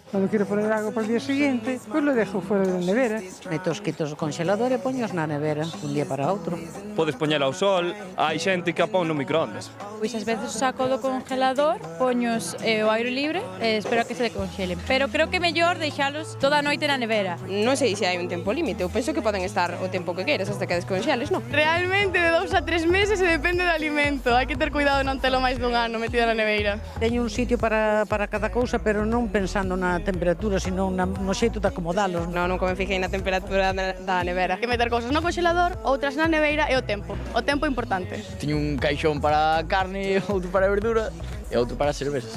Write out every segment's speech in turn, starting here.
Cuando quiero poner algo para el día siguiente, pues lo dejo fuera de la nevera. Meto os quitos do congelador e poños na nevera un día para outro. Podes poñela ao sol, hai xente que a pon no microondas. Pois ás veces saco do congelador, poños ao aire libre e espero a que se decongelen. Pero creo que é mellor deixalos toda a noite na nevera. Non sei se hai un tempo límite, eu penso que poden estar o tempo que queiras hasta que desconxeles, non? Realmente de 2 a 3 meses e depende do alimento. Hai que ter cuidado de non telo máis dun ano metido na neveira. Teño un sitio para cada cousa, pero non pensando na temperatura, sino no xeito de acomodalos. Non, nunca me fijei na temperatura da nevera. Hai que meter cousas no congelador, outras na neveira e o tempo. O tempo é importante. Teño un caixón para carne, outro para verdura e outro para cervezas.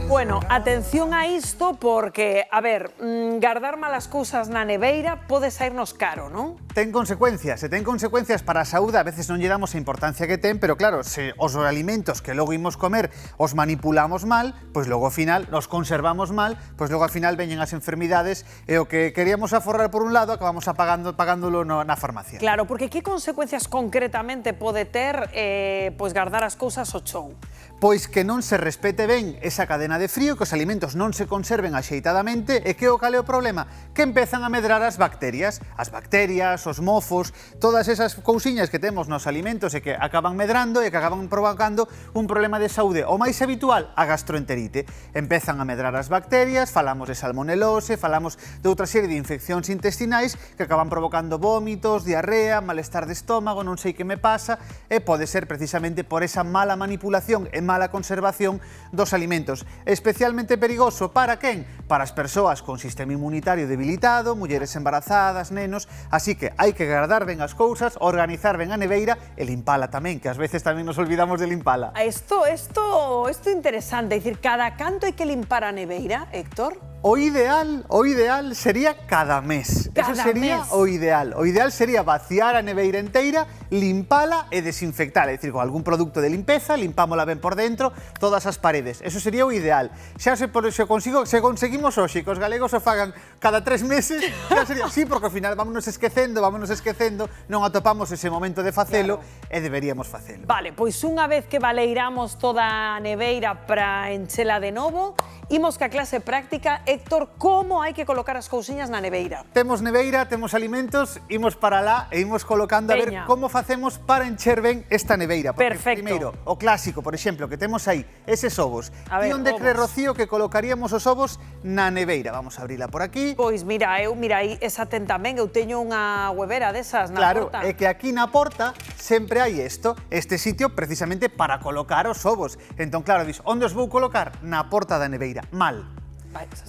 Bueno, atención a isto porque, a ver, guardar malas cousas na neveira pode sairnos caro, non? Ten consecuencias, e ten consecuencias para a saúde, a veces non lle damos a importancia que ten, pero claro, se os alimentos que logo imos comer os manipulamos mal, pois logo ao final nos conservamos mal, pois logo ao final veñen as enfermidades e o que queríamos aforrar por un lado acabamos pagándolo na farmacia. Claro, porque que consecuencias concretamente pode ter pois guardar as cousas ao chou? Pois que non se respete ben esa cadena de frío, que os alimentos non se conserven axeitadamente e que o cal é o problema? Que empezan a medrar as bacterias, os mofos, todas esas cousiñas que temos nos alimentos e que acaban medrando e que acaban provocando un problema de saúde. O máis habitual, a gastroenterite. Empezan a medrar as bacterias, falamos de salmonelose, falamos de outra serie de infeccións intestinais que acaban provocando vómitos, diarrea, malestar de estómago, non sei que me pasa, e pode ser precisamente por esa mala manipulación e mala conservación dos alimentos. Especialmente perigoso para quen? Para as persoas con sistema inmunitario debilitado, mulleres embarazadas, nenos, así que hai que guardar ben as cousas, organizar ben a neveira e limpala tamén, que ás veces tamén nos olvidamos de limpala. Isto é interesante, é dicir, cada canto hai que limpar a neveira, Héctor? O ideal sería cada mes. Eso sería o ideal. O ideal sería vaciar a neveira enteira, limpala e desinfectala. É dicir, con algún produto de limpeza, limpámola ben por dentro, todas as paredes. Eso sería o ideal. Xa se conseguimos hoxe que os galegos o fagan cada 3 meses, xa sería así, porque ao final vámonos esquecendo, non atopamos ese momento de facelo e deberíamos facelo. Vale, pois unha vez que baleiramos toda a neveira para enchela de novo, imos ca clase práctica. Héctor, como hai que colocar as cousiñas na neveira? Temos neveira, temos alimentos, imos para lá e imos colocando a ver como facemos para encher ben esta neveira. Perfecto. Primeiro, o clásico, por exemplo, que temos aí, eses ovos. E onde cree Rocío que colocaríamos os ovos na neveira? Vamos a abrila por aquí. Pois mira, aí esa ten tamén, eu teño unha huevera desas na porta. Claro, é que aquí na porta sempre hai este sitio precisamente para colocar os ovos. Entón, claro, dis, onde os vou colocar? Na porta da neveira. Mal.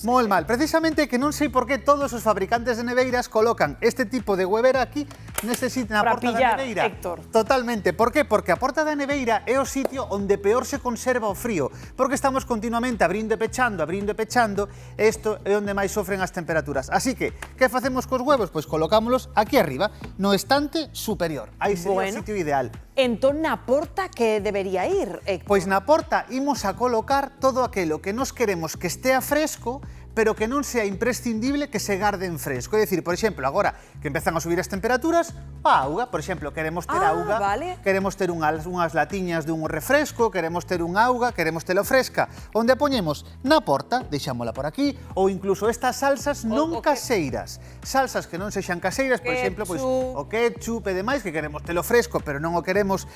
Moi mal. Precisamente que non sei por que todos os fabricantes de neveiras colocan este tipo de huevera aquí neste sitio, na porta da neveira. Héctor. Totalmente. Por qué? Porque a porta da neveira é o sitio onde peor se conserva o frío, porque estamos continuamente abrindo e pechando, e isto é onde máis sofren as temperaturas. Así que facemos cos huevos? Pois colocámolos aquí arriba, no estante superior. Aí sería o sitio ideal. Entón, na porta que debería ir, Héctor? Pois na porta imos a colocar todo aquilo que nos queremos que estea fresco, pero que non sea imprescindible que se garde en fresco. É dicir, por exemplo, agora que empezan a subir as temperaturas, a auga, por exemplo, queremos ter auga, queremos ter unhas latiñas dun refresco, queremos ter un auga, queremos telo fresca. Onde a poñemos? Na porta, deixámola por aquí, ou incluso estas salsas non caseiras. Salsas que non sexan caseiras, por exemplo, pois o ketchup e demais, que queremos telo fresco, pero non o queremos,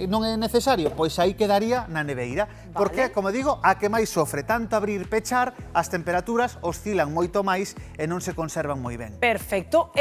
non é necesario, pois aí quedaría na neveira. Porque, como digo, a que máis sofre tanto abrir e pechar, as temperaturas oscilan moito máis e non se conservan moi ben. Perfecto.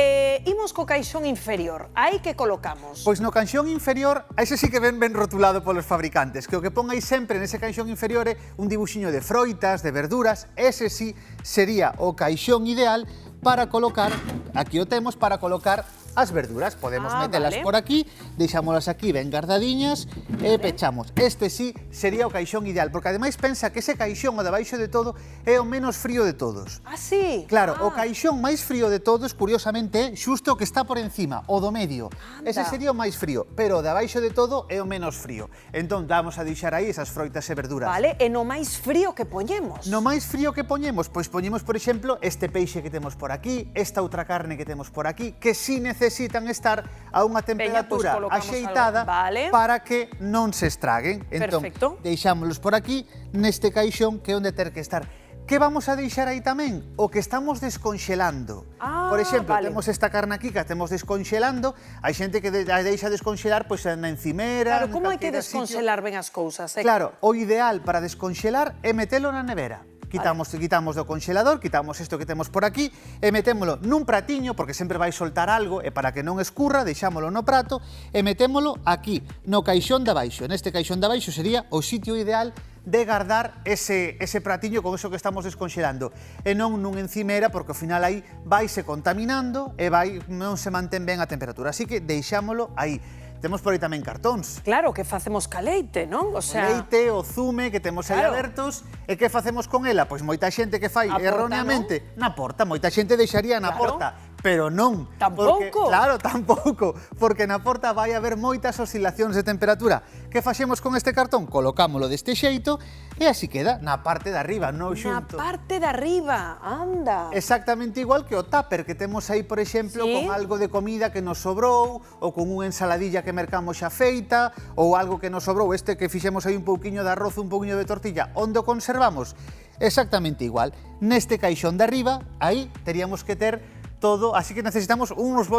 Imos co caixón inferior. Aí que colocamos? Pois no caixón inferior, ese sí que ven rotulado polos fabricantes, que o que pon aí sempre nese caixón inferior é un dibuxiño de froitas, de verduras. Ese sí sería o caixón ideal para colocar, aquí o temos, para colocar as verduras. Podemos metelas por aquí, deixámolas aquí ben guardadiñas e pechamos. Este sí sería o caixón ideal, porque ademais pensa que ese caixón o debaixo de todo é o menos frío de todos. Ah, sí? Claro, o caixón máis frío de todos, curiosamente, é xusto o que está por encima, o do medio. Ese sería o máis frío, pero o debaixo de todo é o menos frío. Entón, vamos a deixar aí esas froitas e verduras. Vale, e no máis frío que poñemos? No máis frío que poñemos? Pois poñemos, por exemplo, este peixe que temos por aquí, esta outra carne que temos por aquí, que sí necesita necesitan estar a unha temperatura colocamos axeitada algo. Vale. para que non se estraguen. Entón, Perfecto. deixámoslos por aquí, neste caixón que é onde ter que estar. Que vamos a deixar aí tamén? O que estamos desconxelando. Ah, por exemplo, vale. temos esta carne aquí que a temos desconxelando, hai xente que a deixa desconxelar pois, na encimera, Claro, como hai que calquera sitio. desconxelar ben as cousas? Claro, o ideal para desconxelar é metelo na nevera. Quitamos do conxelador, quitamos isto que temos por aquí e metémolo nun pratiño, porque sempre vai soltar algo e para que non escurra, deixámolo no prato e metémolo aquí, no caixón de abaixo. Neste caixón de abaixo sería o sitio ideal de guardar ese pratiño con eso que estamos desconxelando e non nun encimera, porque ao final aí vaise contaminando e non se mantén ben a temperatura. Así que deixámolo aí. Temos por aí tamén cartóns. Claro, que facemos ca leite, non? O O leite, o zume que temos aí Claro. abertos. E que facemos con ela? Pois moita xente que fai A porta, erróneamente na porta, moita xente deixaría na Claro. porta, pero non. Tampouco. Porque, claro, tampouco, porque na porta vai haber moitas oscilacións de temperatura. Que faxemos con este cartón? Colocámolo deste xeito e así queda na parte de arriba, non Na xunto. parte de arriba, anda. Exactamente igual que o tupper que temos aí, por exemplo, Sí. con algo de comida que nos sobrou, ou con unha ensaladilla que mercamos xa feita, ou algo que nos sobrou, este que fixemos aí un pouquiño de arroz, un pouquiño de tortilla, onde o conservamos? Exactamente igual. Neste caixón de arriba, aí teríamos que ter todo, así que necesitamos unos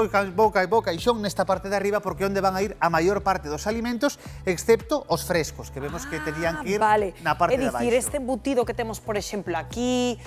caixón nesta parte de arriba porque onde van a ir a maior parte dos alimentos, excepto os frescos, que vemos que terían que ir vale. na parte de É dicir, abaixo. este embutido que temos, por exemplo, aquí...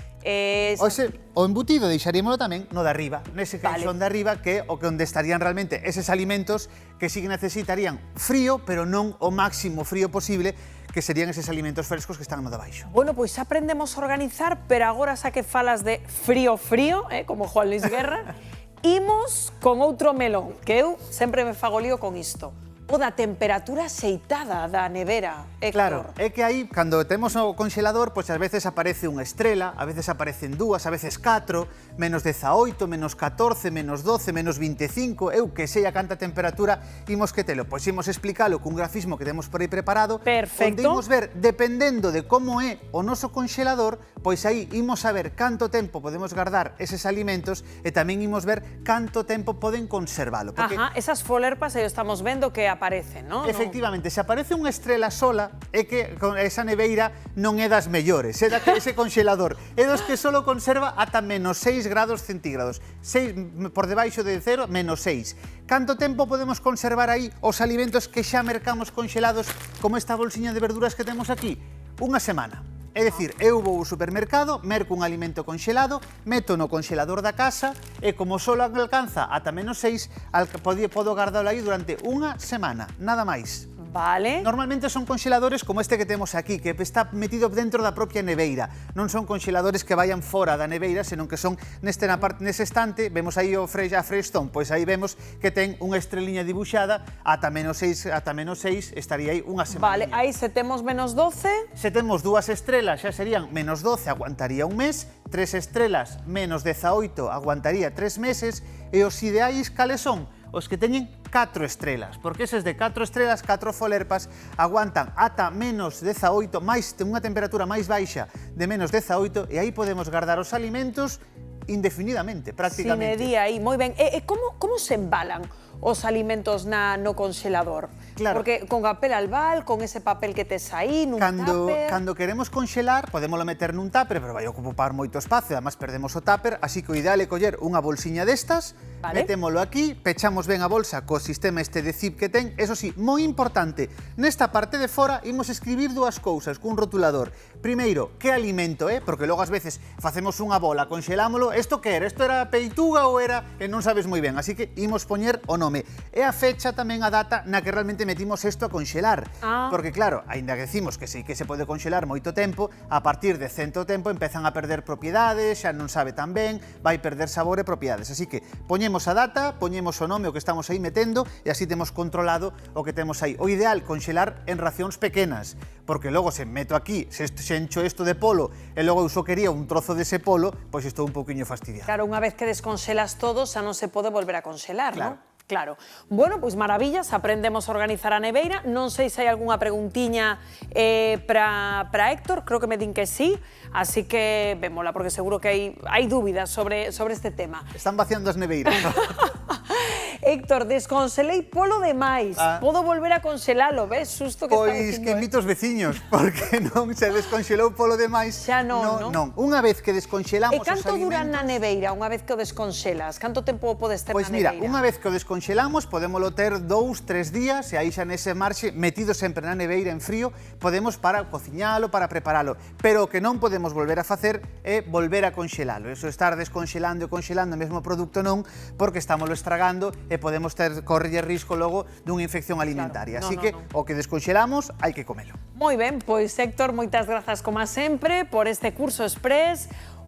O embutido deixaríamolo tamén no de arriba, nese caixón de arriba que é o que onde estarían realmente eses alimentos que sí que necesitarían frío, pero non o máximo frío posible, que serían eses alimentos frescos que están no de abaixo. Bueno, pois xa aprendemos a organizar, pero agora xa que falas de frío, como Juan Luis Guerra, imos con outro melón, que eu sempre me fago lío con isto. O da temperatura xeitada da nevera, Héctor. Claro, é que aí, cando temos o conxelador, pois ás veces aparece unha estrela, a veces aparecen dúas, a veces 4, menos 18, menos 14, menos 12, menos 25, eu que sei a canta temperatura, imos que telo. Pois imos explicalo cun grafismo que temos por aí preparado, Perfecto. onde imos ver, dependendo de como é o noso conxelador, pois aí imos saber canto tempo podemos guardar eses alimentos e tamén imos ver canto tempo poden conservalo. Porque Ajá, esas folerpas aí estamos vendo que aparecen, non? efectivamente, se aparece unha estrela sola, é que esa neveira non é das mellores, é da que ese conxelador é dos que solo conserva ata menos 6 grados centígrados, 6 por debaixo de 0, menos 6. Canto tempo podemos conservar aí os alimentos que xa mercamos conxelados, como esta bolsiña de verduras que temos aquí? Unha semana. É dicir, eu vou ao supermercado, merco un alimento conxelado, meto no conxelador da casa e como solo alcanza ata menos 6, podo guardalo aí durante unha semana, nada máis. Vale. Normalmente son conxeladores como este que temos aquí, que está metido dentro da propia neveira. Non son conxeladores que vayan fora da neveira, senón que son nese estante, vemos aí a Freestone, pois aí vemos que ten unha estreliña dibuixada, ata menos 6 estaría aí unha semana. Vale, aí se temos menos 12... Se temos 2 estrelas xa serían menos 12, aguantaría un mes, 3 estrelas menos 18 aguantaría 3 meses, e os ideais cales son? Os que teñen 4 estrelas, porque eses de 4 estrelas, 4 folerpas, aguantan ata menos 18, unha temperatura máis baixa de menos 18, e aí podemos guardar os alimentos indefinidamente, prácticamente. Sin medía aí, moi ben. E como se embalan os alimentos no conxelador? Claro. Porque con papel albal, con ese papel que tes aí, nun tupper... Cando queremos conxelar, podémolo meter nun tupper, pero vai ocupar moito espacio, además perdemos o tupper, así que o ideal é coller unha bolsiña destas, Vale. metémolo aquí, pechamos ben a bolsa co sistema este de zip que ten. Eso sí, moi importante, nesta parte de fora imos escribir dúas cousas cun rotulador. Primeiro, que alimento é, porque logo ás veces facemos unha bola, conxelámolo, isto que era? Isto era peituga ou era? E non sabes moi ben, así que imos poñer o nome. E a fecha tamén a data na que realmente metimos isto a conxelar. Porque claro, aínda que decimos que sí que se pode conxelar moito tempo, a partir de cento tempo empezan a perder propiedades, xa non sabe tan ben, vai perder sabor e propiedades. Así que poñemos a data, poñemos o nome o que estamos aí metendo e así temos controlado o que temos aí. O ideal, conxelar en racións pequenas, porque logo se meto aquí, se encho isto de polo e logo eu só quería un trozo dese polo, pois estou un pouquiño fastidiado. Claro, unha vez que desconxelas todo, xa non se pode volver a conxelar, Claro. non? Claro. Bueno, pois maravillas, aprendemos a organizar a neveira. Non sei se hai algunha preguntiña para Héctor, creo que me din que sí, así que vémola, porque seguro que hai dúbidas sobre este tema. Están vaciando as neveiras. Héctor, descongelei polo demais. Podo volver a congelalo, ves? Susto que está Pois dicindo. que mitos veciños, porque non se desconxelou polo demais. Xa non, non? Unha vez que desconxelamos E canto os dura alimentos... na neveira unha vez que o desconxelas? Canto tempo podes ter Pois na mira, neveira? unha vez que o desconxelamos, podémolo ter 2-3 días, e aí xa nese marxe, metido sempre na neveira en frío, podemos para cociñalo, para preparalo. Pero o que non podemos volver a facer é volver a conxelalo. Eso estar desconxelando e conxelando o mesmo produto non, porque estámoslo estragando e podemos correrlle risco logo dunha infección alimentaria. Así que o que desconxelamos hai que comelo. Moi ben, pois Héctor, moitas grazas como sempre por este curso express.